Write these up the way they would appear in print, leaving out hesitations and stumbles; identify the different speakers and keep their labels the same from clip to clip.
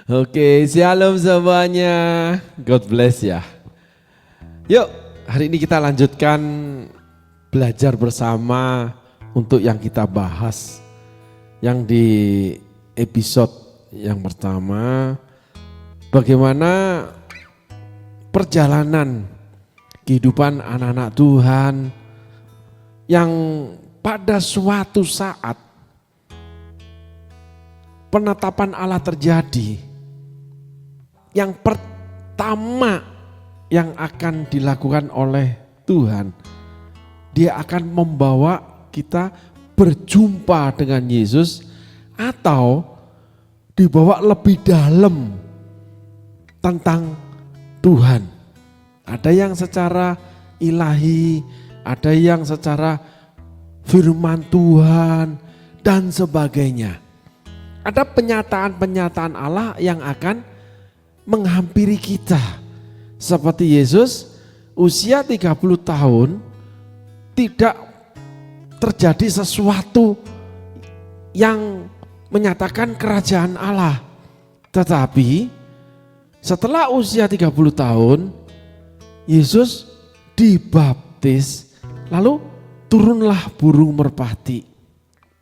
Speaker 1: Oke, shalom semuanya. God bless ya. Yuk, hari ini kita lanjutkan belajar bersama untuk yang kita bahas. Yang di episode yang pertama, bagaimana perjalanan kehidupan anak-anak Tuhan yang pada suatu saat penetapan Allah terjadi. Yang pertama yang akan dilakukan oleh Tuhan, Dia akan membawa kita berjumpa dengan Yesus atau dibawa lebih dalam tentang Tuhan. Ada yang secara ilahi, ada yang secara firman Tuhan dan sebagainya. Ada penyataan-penyataan Allah yang akan menghampiri kita. Seperti Yesus usia 30 tahun tidak terjadi sesuatu yang menyatakan kerajaan Allah. Tetapi setelah usia 30 tahun Yesus dibaptis, lalu turunlah burung merpati.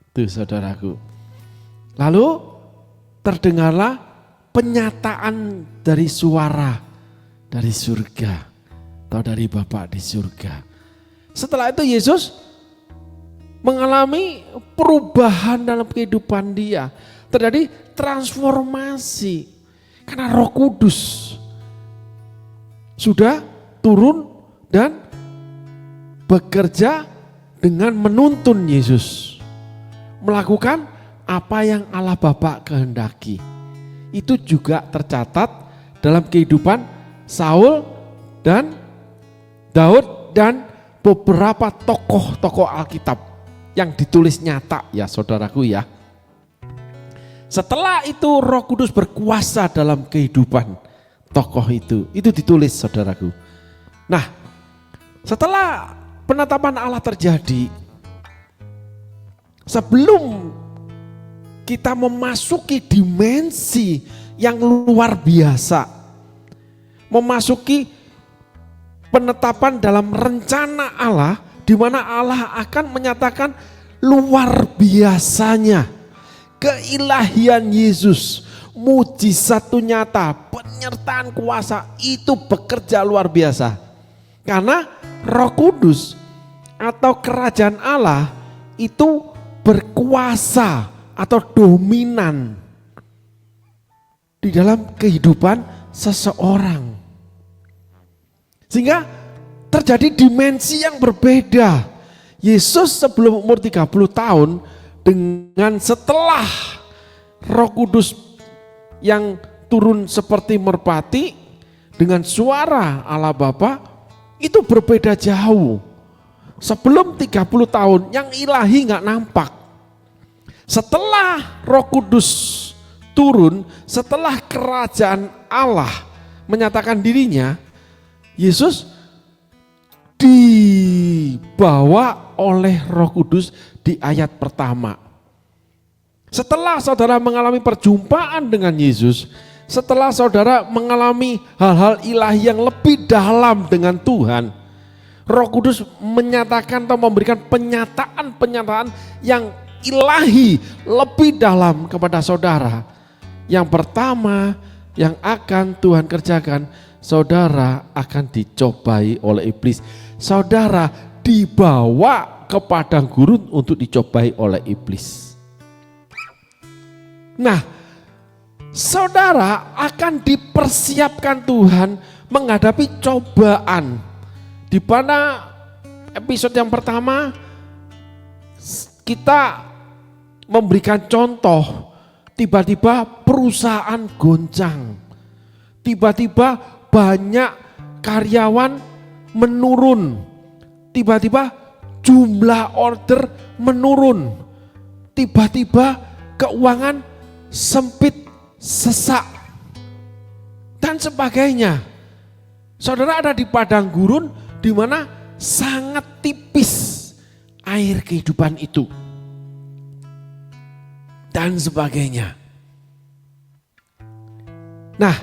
Speaker 1: Tuh saudaraku. Lalu terdengarlah penyataan dari suara dari surga atau dari Bapa di surga. Setelah itu Yesus mengalami perubahan dalam kehidupan dia. Terjadi transformasi karena Roh Kudus sudah turun dan bekerja dengan menuntun Yesus melakukan apa yang Allah Bapa kehendaki. Itu juga tercatat dalam kehidupan Saul dan Daud dan beberapa tokoh-tokoh Alkitab yang ditulis nyata ya saudaraku ya. Setelah itu Roh Kudus berkuasa dalam kehidupan tokoh itu ditulis saudaraku. Nah, setelah penetapan Allah terjadi, sebelum kita memasuki dimensi yang luar biasa, memasuki penetapan dalam rencana Allah, di mana Allah akan menyatakan luar biasanya keilahian Yesus, mujizat itu nyata, penyertaan kuasa itu bekerja luar biasa. Karena Roh Kudus atau kerajaan Allah itu berkuasa atau dominan di dalam kehidupan seseorang. Sehingga terjadi dimensi yang berbeda. Yesus sebelum umur 30 tahun dengan setelah Roh Kudus yang turun seperti merpati dengan suara Allah Bapa itu berbeda jauh. Sebelum 30 tahun yang ilahi nggak nampak. Setelah Roh Kudus turun, setelah kerajaan Allah menyatakan dirinya, Yesus dibawa oleh Roh Kudus di ayat pertama. Setelah saudara mengalami perjumpaan dengan Yesus, setelah saudara mengalami hal-hal ilahi yang lebih dalam dengan Tuhan, Roh Kudus menyatakan atau memberikan penyataan-penyataan yang ilahi lebih dalam kepada saudara. Yang pertama yang akan Tuhan kerjakan, saudara akan dicobai oleh iblis. Saudara dibawa ke padang gurun untuk dicobai oleh iblis. Nah, saudara akan dipersiapkan Tuhan menghadapi cobaan. Di mana episode yang pertama kita memberikan contoh, tiba-tiba perusahaan goncang, tiba-tiba banyak karyawan menurun, tiba-tiba jumlah order menurun, tiba-tiba keuangan sempit, sesak, dan sebagainya. Saudara ada di padang gurun di mana sangat tipis air kehidupan itu. Dan sebagainya. Nah,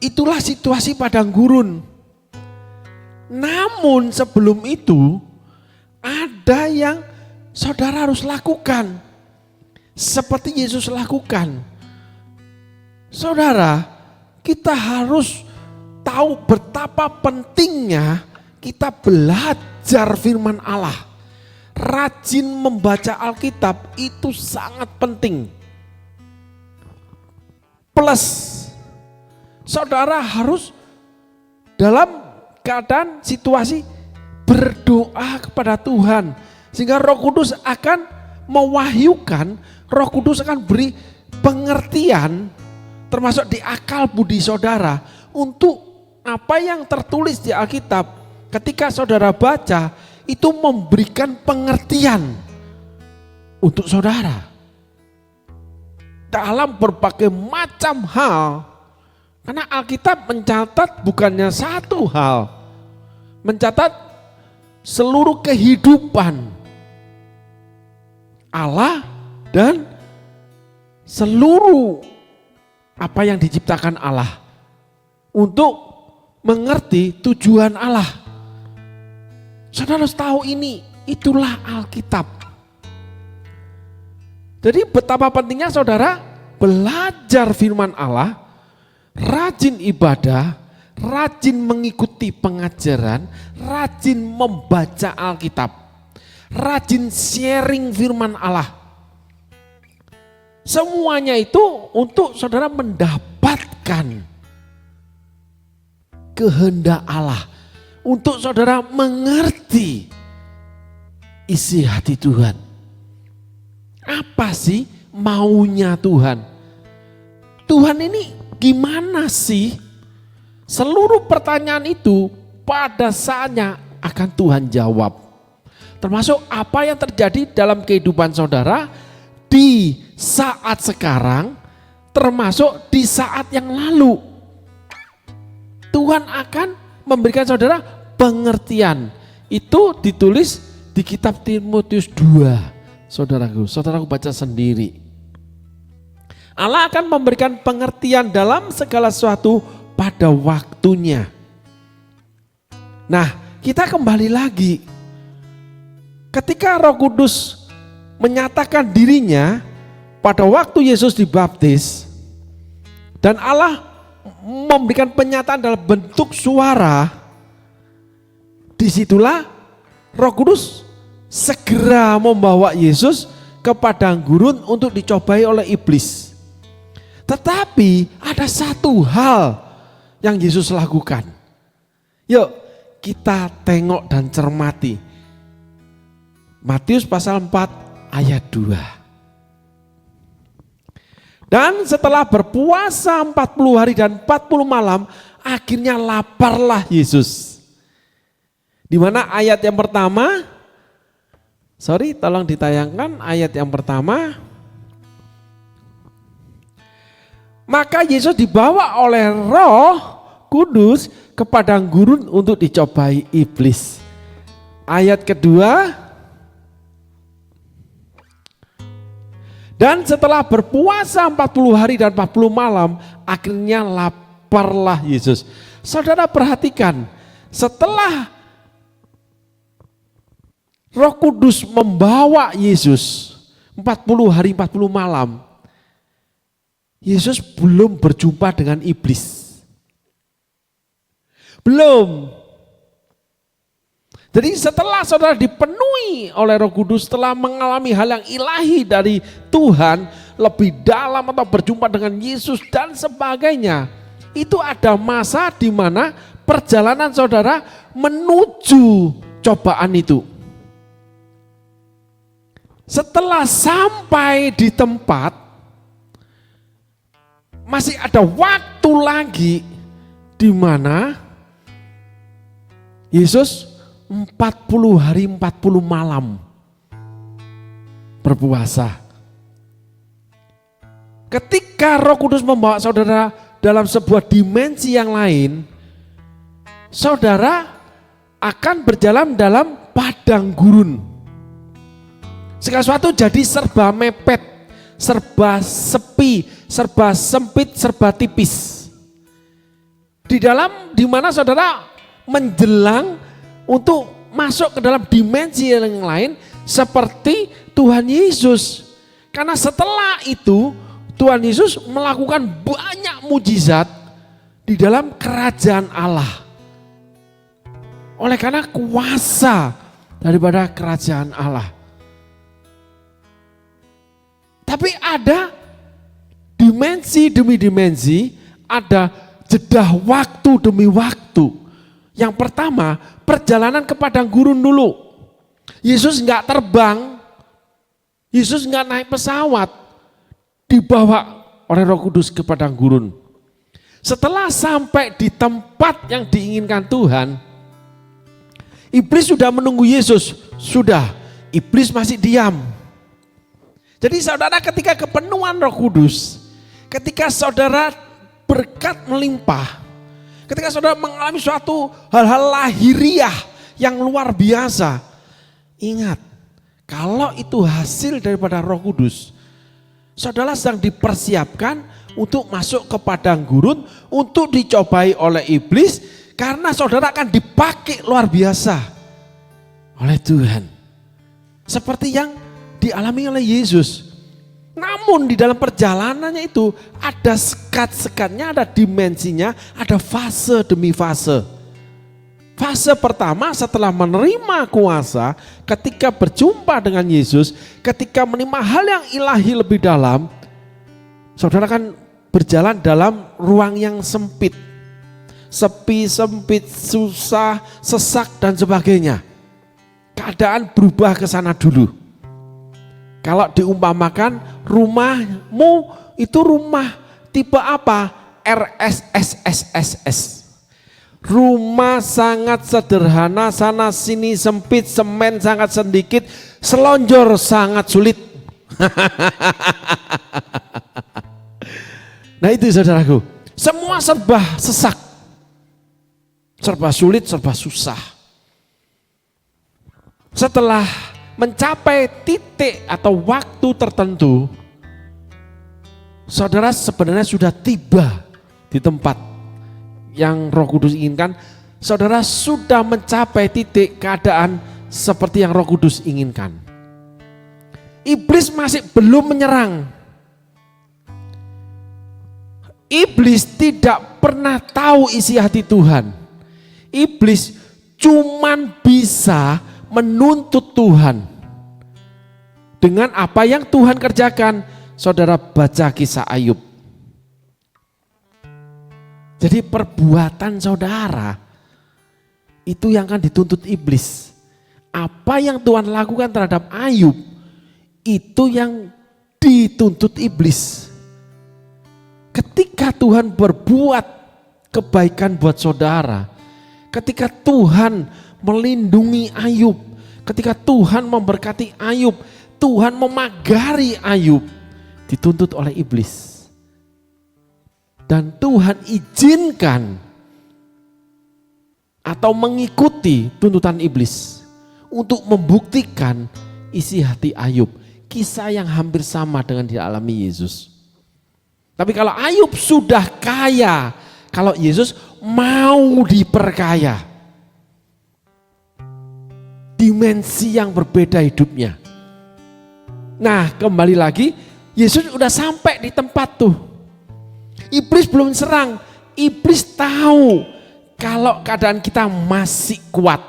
Speaker 1: itulah situasi padang gurun. Namun sebelum itu ada yang saudara harus lakukan. Seperti Yesus lakukan. Saudara, kita harus tahu betapa pentingnya kita belajar firman Allah. Rajin membaca Alkitab itu sangat penting. Plus, saudara harus dalam keadaan situasi berdoa kepada Tuhan. Sehingga Roh Kudus akan mewahyukan, Roh Kudus akan beri pengertian termasuk di akal budi saudara untuk apa yang tertulis di Alkitab. Ketika saudara baca, itu memberikan pengertian untuk saudara dalam berbagai macam hal. Karena Alkitab mencatat bukannya satu hal, mencatat seluruh kehidupan Allah dan seluruh apa yang diciptakan Allah untuk mengerti tujuan Allah. Saudara harus tahu ini, itulah Alkitab. Jadi betapa pentingnya saudara belajar firman Allah, rajin ibadah, rajin mengikuti pengajaran, rajin membaca Alkitab, rajin sharing firman Allah. Semuanya itu untuk saudara mendapatkan kehendak Allah, untuk saudara mengerti isi hati Tuhan. Apa sih maunya Tuhan? Tuhan ini gimana sih? Seluruh pertanyaan itu pada saatnya akan Tuhan jawab. Termasuk apa yang terjadi dalam kehidupan saudara di saat sekarang, termasuk di saat yang lalu. Tuhan akan memberikan saudara pengertian. Itu ditulis di kitab Timotius 2. Saudaraku baca sendiri. Allah akan memberikan pengertian dalam segala sesuatu pada waktunya. Nah, kita kembali lagi. Ketika Roh Kudus menyatakan dirinya pada waktu Yesus dibaptis dan Allah memberikan penyataan dalam bentuk suara, disitulah Roh Kudus segera membawa Yesus ke padang gurun untuk dicobai oleh iblis. Tetapi ada satu hal yang Yesus lakukan. Yuk kita tengok dan cermati. Matius pasal 4 ayat 2. Dan setelah berpuasa 40 hari dan 40 malam, akhirnya laparlah Yesus. Di mana ayat yang pertama, tolong ditayangkan ayat yang pertama. Maka Yesus dibawa oleh Roh Kudus ke padang gurun untuk dicobai iblis. Ayat kedua, dan setelah berpuasa 40 hari dan 40 malam, akhirnya laparlah Yesus. Saudara perhatikan, setelah Roh Kudus membawa Yesus 40 hari 40 malam, Yesus belum berjumpa dengan iblis. Belum. Jadi setelah saudara dipenuhi oleh Roh Kudus, setelah mengalami hal yang ilahi dari Tuhan, lebih dalam atau berjumpa dengan Yesus dan sebagainya, itu ada masa di mana perjalanan saudara menuju cobaan itu. Setelah sampai di tempat, masih ada waktu lagi di mana Yesus 40 hari 40 malam berpuasa. Ketika Roh Kudus membawa saudara dalam sebuah dimensi yang lain, saudara akan berjalan dalam padang gurun. Segala sesuatu jadi serba mepet, serba sepi, serba sempit, serba tipis. di mana saudara menjelang untuk masuk ke dalam dimensi yang lain seperti Tuhan Yesus. Karena setelah itu Tuhan Yesus melakukan banyak mujizat di dalam kerajaan Allah. Oleh karena kuasa daripada kerajaan Allah. Tapi ada dimensi demi dimensi, ada jeda waktu demi waktu. Yang pertama, perjalanan ke padang gurun dulu. Yesus enggak terbang, Yesus enggak naik pesawat, dibawa oleh Roh Kudus ke padang gurun. Setelah sampai di tempat yang diinginkan Tuhan, iblis sudah menunggu Yesus. Sudah, iblis masih diam. Jadi saudara, ketika kepenuhan Roh Kudus, ketika saudara berkat melimpah, ketika saudara mengalami suatu hal-hal lahiriah yang luar biasa, ingat, kalau itu hasil daripada Roh Kudus, saudara sedang dipersiapkan untuk masuk ke padang gurun, untuk dicobai oleh iblis, karena saudara akan dipakai luar biasa oleh Tuhan. Seperti yang dialami oleh Yesus. Namun di dalam perjalanannya itu ada sekat-sekatnya, ada dimensinya, ada fase demi fase. Fase pertama setelah menerima kuasa, ketika berjumpa dengan Yesus, ketika menerima hal yang ilahi lebih dalam, saudara kan berjalan dalam ruang yang sempit. Sepi, sempit, susah, sesak dan sebagainya. Keadaan berubah ke sana dulu. Kalau diumpamakan rumahmu itu rumah tipe apa? RSSSSS. Rumah sangat sederhana, sana sini sempit, semen sangat sedikit, selonjor sangat sulit. Nah itu saudaraku, semua serba sesak, serba sulit, serba susah. Setelah mencapai titik atau waktu tertentu, saudara sebenarnya sudah tiba di tempat yang Roh Kudus inginkan. Saudara sudah mencapai titik keadaan seperti yang Roh Kudus inginkan. Iblis masih belum menyerang. Iblis tidak pernah tahu isi hati Tuhan. Iblis cuman bisa menuntut Tuhan. Dengan apa yang Tuhan kerjakan, saudara baca kisah Ayub. Jadi perbuatan saudara itu yang akan dituntut iblis. Apa yang Tuhan lakukan terhadap Ayub, itu yang dituntut iblis. Ketika Tuhan berbuat kebaikan buat saudara, ketika Tuhan melindungi Ayub, ketika Tuhan memberkati Ayub, Tuhan memagari Ayub, dituntut oleh iblis. Dan Tuhan izinkan atau mengikuti tuntutan iblis untuk membuktikan isi hati Ayub. Kisah yang hampir sama dengan dialami Yesus. Tapi kalau Ayub sudah kaya, kalau Yesus mau diperkaya, dimensi yang berbeda hidupnya. Nah kembali lagi, Yesus udah sampai di tempat tuh. Iblis belum serang, iblis tahu kalau keadaan kita masih kuat,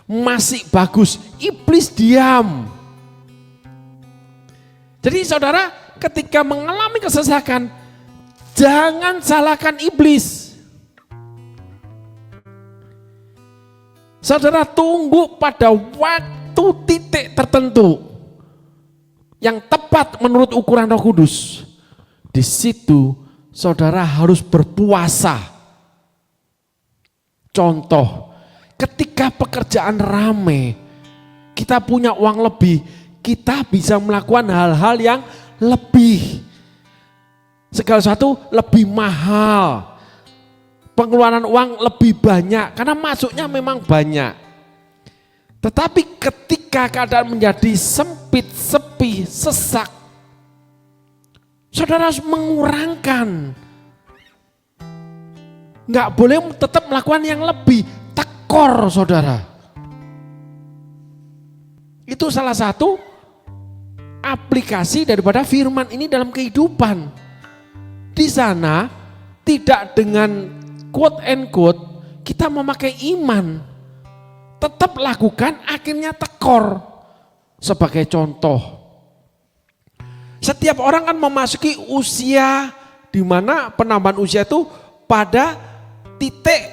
Speaker 1: masih bagus, iblis diam. Jadi saudara, ketika mengalami kesesakan, jangan salahkan iblis. Saudara tunggu pada waktu titik tertentu yang tepat menurut ukuran Roh Kudus. Di situ saudara harus berpuasa. Contoh, ketika pekerjaan rame, kita punya uang lebih, kita bisa melakukan hal-hal yang lebih. Segala sesuatu lebih mahal. Pengeluaran uang lebih banyak karena masuknya memang banyak. Tetapi ketika keadaan menjadi sempit, sepi, sesak, saudara harus mengurangkan. nggak boleh tetap melakukan yang lebih, tekor saudara. Itu salah satu aplikasi daripada firman ini dalam kehidupan. Di sana tidak dengan quote and quote kita memakai iman, tetap lakukan akhirnya tekor. Sebagai contoh, setiap orang kan memasuki usia di mana penambahan usia itu pada titik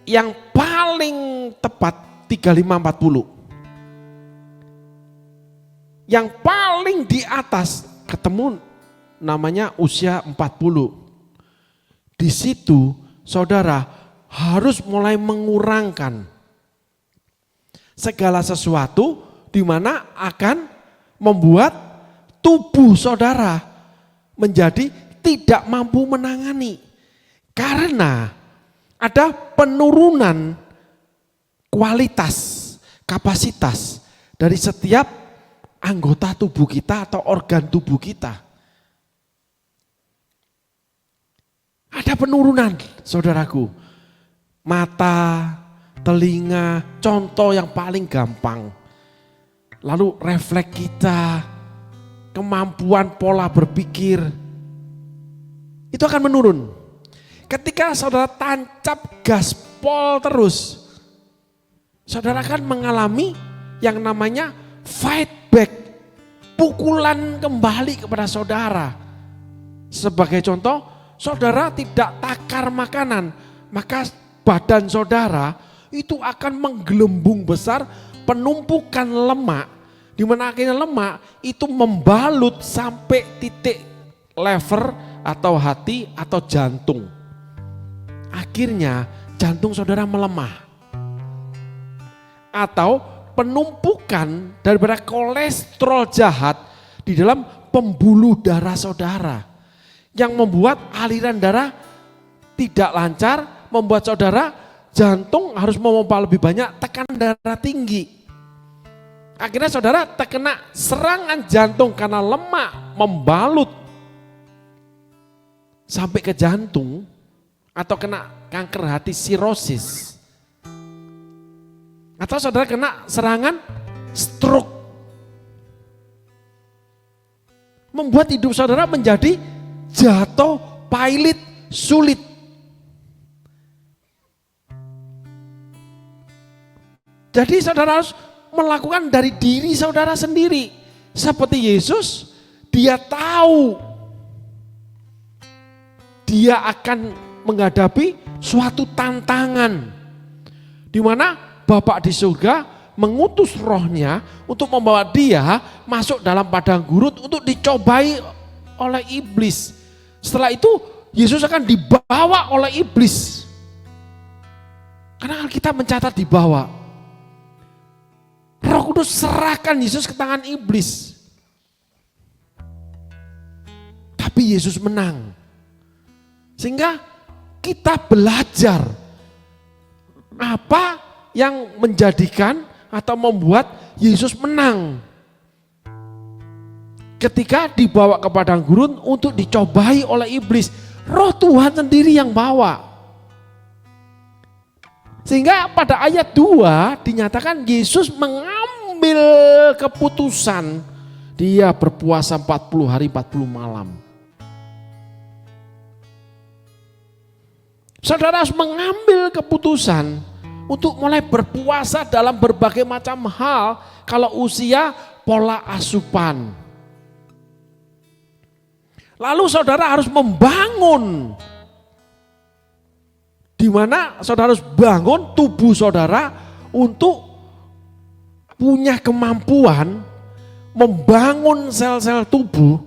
Speaker 1: yang paling tepat 35-40. Yang paling di atas ketemu namanya usia 40. Di situ saudara harus mulai mengurangkan segala sesuatu di mana akan membuat tubuh saudara menjadi tidak mampu menangani. Karena ada penurunan kualitas, kapasitas dari setiap anggota tubuh kita atau organ tubuh kita. Ada penurunan saudaraku. Mata, telinga, contoh yang paling gampang. Lalu refleks kita, kemampuan pola berpikir, itu akan menurun. Ketika saudara tancap gaspol terus, saudara akan mengalami yang namanya fight back, pukulan kembali kepada saudara. Sebagai contoh, saudara tidak takar makanan, maka badan saudara itu akan menggelembung besar, penumpukan lemak, di mana akhirnya lemak itu membalut sampai titik lever atau hati atau jantung. Akhirnya jantung saudara melemah. Atau penumpukan daripada kolesterol jahat di dalam pembuluh darah saudara. Yang membuat aliran darah tidak lancar, membuat saudara jantung harus memompa lebih banyak, tekanan darah tinggi. Akhirnya saudara terkena serangan jantung karena lemak membalut sampai ke jantung, atau kena kanker hati sirosis, atau saudara kena serangan stroke, membuat hidup saudara menjadi jatuh, pailit, sulit. Jadi saudara harus melakukan dari diri saudara sendiri. Seperti Yesus, dia tahu dia akan menghadapi suatu tantangan di mana Bapa di surga mengutus rohnya untuk membawa dia masuk dalam padang gurun untuk dicobai oleh iblis. Setelah itu Yesus akan dibawa oleh iblis. Karena kita mencatat dibawa. Roh Kudus serahkan Yesus ke tangan iblis. Tapi Yesus menang. Sehingga kita belajar apa yang menjadikan atau membuat Yesus menang. Ketika dibawa ke padang gurun untuk dicobai oleh iblis, Roh Tuhan sendiri yang bawa. Sehingga pada ayat 2 dinyatakan Yesus mengambil keputusan. Dia berpuasa 40 hari 40 malam. Saudara harus mengambil keputusan untuk mulai berpuasa dalam berbagai macam hal. Kalau usia, pola asupan. Lalu saudara harus membangun, di mana saudara harus bangun tubuh saudara untuk punya kemampuan membangun sel-sel tubuh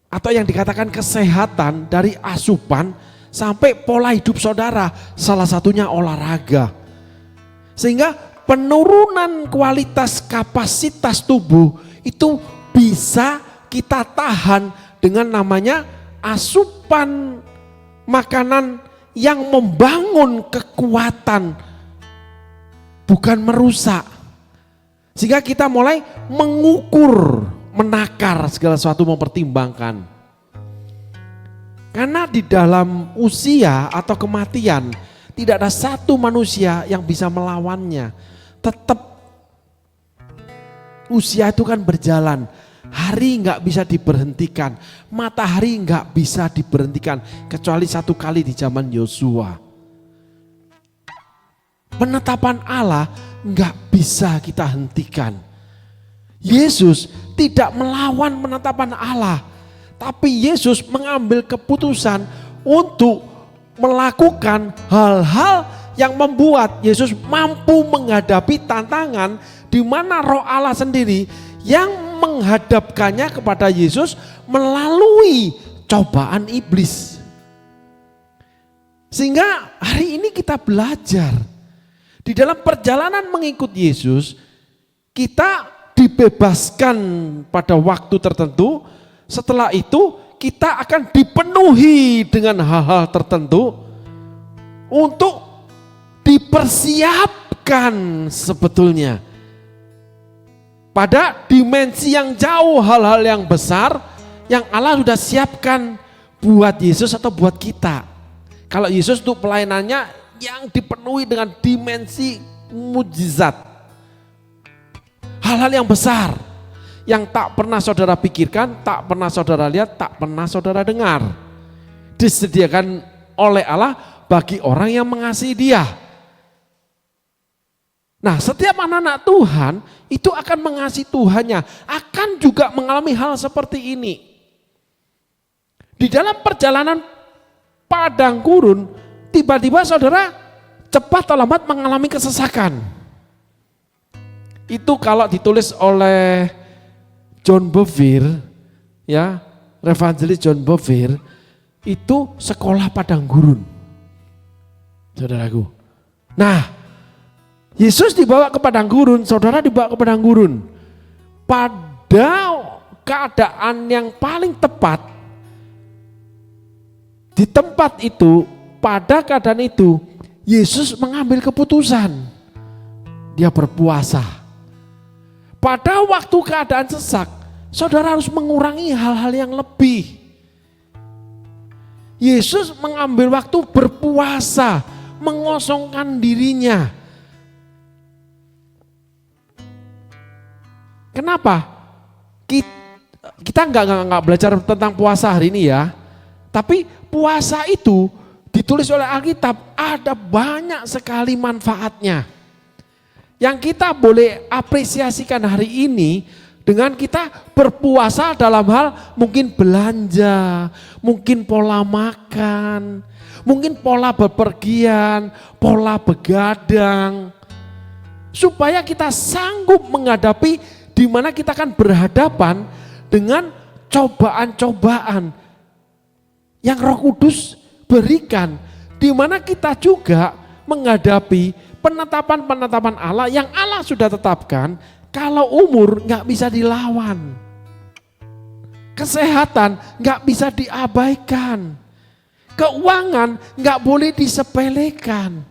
Speaker 1: atau yang dikatakan kesehatan dari asupan sampai pola hidup saudara, salah satunya olahraga. Sehingga penurunan kualitas kapasitas tubuh itu bisa kita tahan dengan namanya asupan makanan yang membangun kekuatan, bukan merusak. Sehingga kita mulai mengukur, menakar segala sesuatu, mempertimbangkan. Karena di dalam usia atau kematian tidak ada satu manusia yang bisa melawannya. Tetap usia itu kan berjalan. Hari nggak bisa diberhentikan, matahari nggak bisa diberhentikan kecuali satu kali di zaman Yosua. Penetapan Allah nggak bisa kita hentikan. Yesus tidak melawan penetapan Allah, tapi Yesus mengambil keputusan untuk melakukan hal-hal yang membuat Yesus mampu menghadapi tantangan di mana Roh Allah sendiri yang menghadapkannya kepada Yesus melalui cobaan iblis. Sehingga hari ini kita belajar di dalam perjalanan mengikut Yesus, kita dibebaskan pada waktu tertentu. Setelah itu kita akan dipenuhi dengan hal-hal tertentu untuk dipersiapkan sebetulnya pada dimensi yang jauh, hal-hal yang besar yang Allah sudah siapkan buat Yesus atau buat kita. Kalau Yesus untuk pelayanannya yang dipenuhi dengan dimensi mujizat, hal-hal yang besar yang tak pernah saudara pikirkan, tak pernah saudara lihat, tak pernah saudara dengar, disediakan oleh Allah bagi orang yang mengasihi Dia. Nah, setiap anak-anak Tuhan itu akan mengasihi Tuhannya, akan juga mengalami hal seperti ini. Di dalam perjalanan padang gurun, tiba-tiba saudara cepat atau lambat mengalami kesesakan. Itu kalau ditulis oleh John Bevere, ya, evangelis John Bevere, itu sekolah padang gurun, saudaraku. Nah, Yesus dibawa ke padang gurun, saudara dibawa ke padang gurun. Pada keadaan yang paling tepat, di tempat itu, pada keadaan itu, Yesus mengambil keputusan. Dia berpuasa. Pada waktu keadaan sesak, saudara harus mengurangi hal-hal yang lebih. Yesus mengambil waktu berpuasa, mengosongkan dirinya. Kenapa? Kita nggak belajar tentang puasa hari ini ya. Tapi puasa itu ditulis oleh Alkitab ada banyak sekali manfaatnya. Yang kita boleh apresiasikan hari ini dengan kita berpuasa dalam hal mungkin belanja, mungkin pola makan, mungkin pola bepergian, pola begadang. Supaya kita sanggup menghadapi di mana kita akan berhadapan dengan cobaan-cobaan yang Roh Kudus berikan, di mana kita juga menghadapi penetapan-penetapan Allah yang Allah sudah tetapkan. Kalau umur nggak bisa dilawan, kesehatan nggak bisa diabaikan, keuangan nggak boleh disepelekan.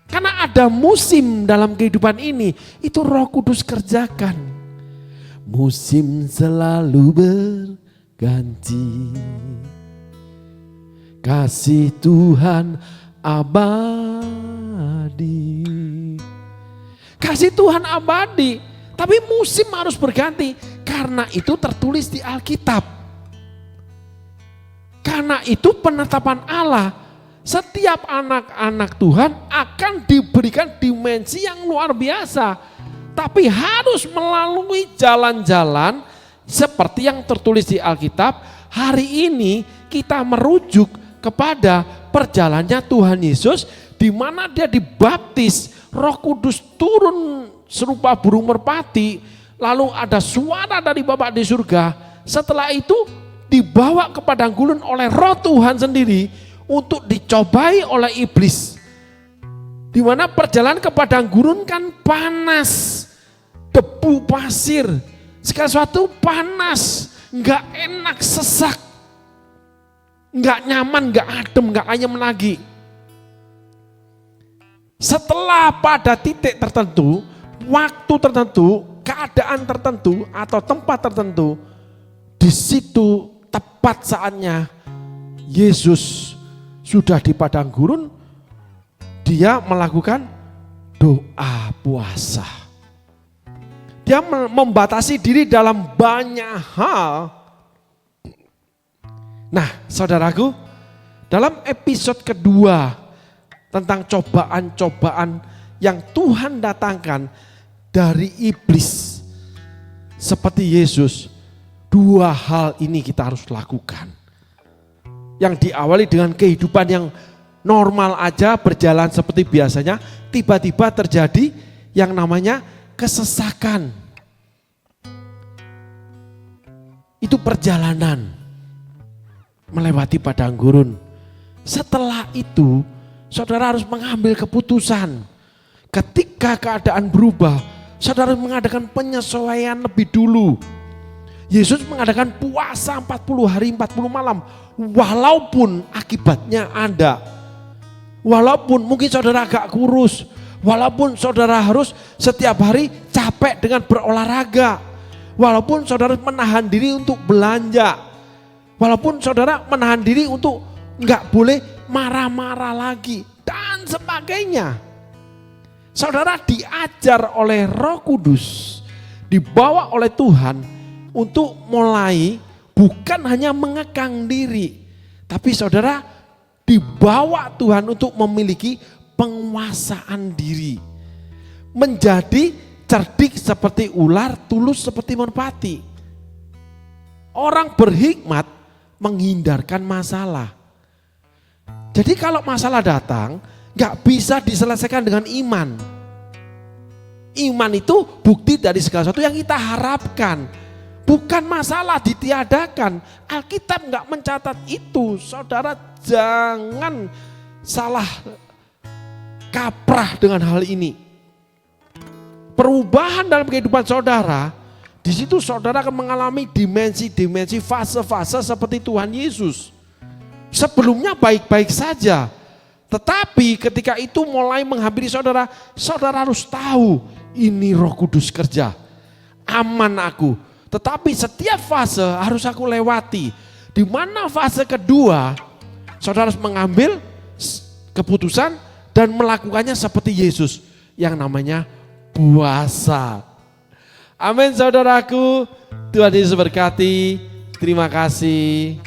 Speaker 1: Karena ada musim dalam kehidupan ini, itu Roh Kudus kerjakan. Musim selalu berganti, kasih Tuhan abadi. Kasih Tuhan abadi, tapi musim harus berganti. Karena itu tertulis di Alkitab. Karena itu penetapan Allah, setiap anak-anak Tuhan akan diberikan dimensi yang luar biasa. Tapi harus melalui jalan-jalan seperti yang tertulis di Alkitab. Hari ini kita merujuk kepada perjalanannya Tuhan Yesus, di mana Dia dibaptis, Roh Kudus turun serupa burung merpati, lalu ada suara dari Bapa di surga. Setelah itu dibawa ke padang gurun oleh Roh Tuhan sendiri untuk dicobai oleh iblis. Di mana perjalanan ke padang gurun kan panas, debu pasir, segala sesuatu panas, nggak enak, sesak, nggak nyaman, nggak adem, nggak ayem lagi. Setelah pada titik tertentu, waktu tertentu, keadaan tertentu atau tempat tertentu, di situ tepat saatnya Yesus sudah di padang gurun, dia melakukan doa puasa. Dia membatasi diri dalam banyak hal. Nah, saudaraku, dalam episode kedua tentang cobaan-cobaan yang Tuhan datangkan dari iblis seperti Yesus, dua hal ini kita harus lakukan. Yang diawali dengan kehidupan yang normal aja, berjalan seperti biasanya, tiba-tiba terjadi yang namanya kesesakan. Itu perjalanan melewati padang gurun. Setelah itu, saudara harus mengambil keputusan. Ketika keadaan berubah, saudara harus mengadakan penyesuaian lebih dulu. Yesus mengadakan puasa 40 hari 40 malam. Walaupun akibatnya ada. Walaupun mungkin saudara agak kurus. Walaupun saudara harus setiap hari capek dengan berolahraga. Walaupun saudara menahan diri untuk belanja. Walaupun saudara menahan diri untuk nggak boleh marah-marah lagi. Dan sebagainya. Saudara diajar oleh Roh Kudus. Dibawa oleh Tuhan untuk mulai bukan hanya mengekang diri. Tapi saudara dibawa Tuhan untuk memiliki penguasaan diri. Menjadi cerdik seperti ular, tulus seperti merpati. Orang berhikmat menghindarkan masalah. Jadi kalau masalah datang, gak bisa diselesaikan dengan iman. Iman itu bukti dari segala sesuatu yang kita harapkan. Bukan masalah ditiadakan. Alkitab gak mencatat itu. Saudara jangan salah kaprah dengan hal ini. Perubahan dalam kehidupan saudara, di situ saudara akan mengalami dimensi-dimensi, fase-fase seperti Tuhan Yesus. Sebelumnya baik-baik saja, tetapi ketika itu mulai menghampiri saudara, saudara harus tahu ini Roh Kudus kerja. Aman aku, tetapi setiap fase harus aku lewati. Di mana fase kedua, saudara harus mengambil keputusan dan melakukannya seperti Yesus yang namanya puasa. Amin saudaraku, Tuhan Yesus berkati. Terima kasih.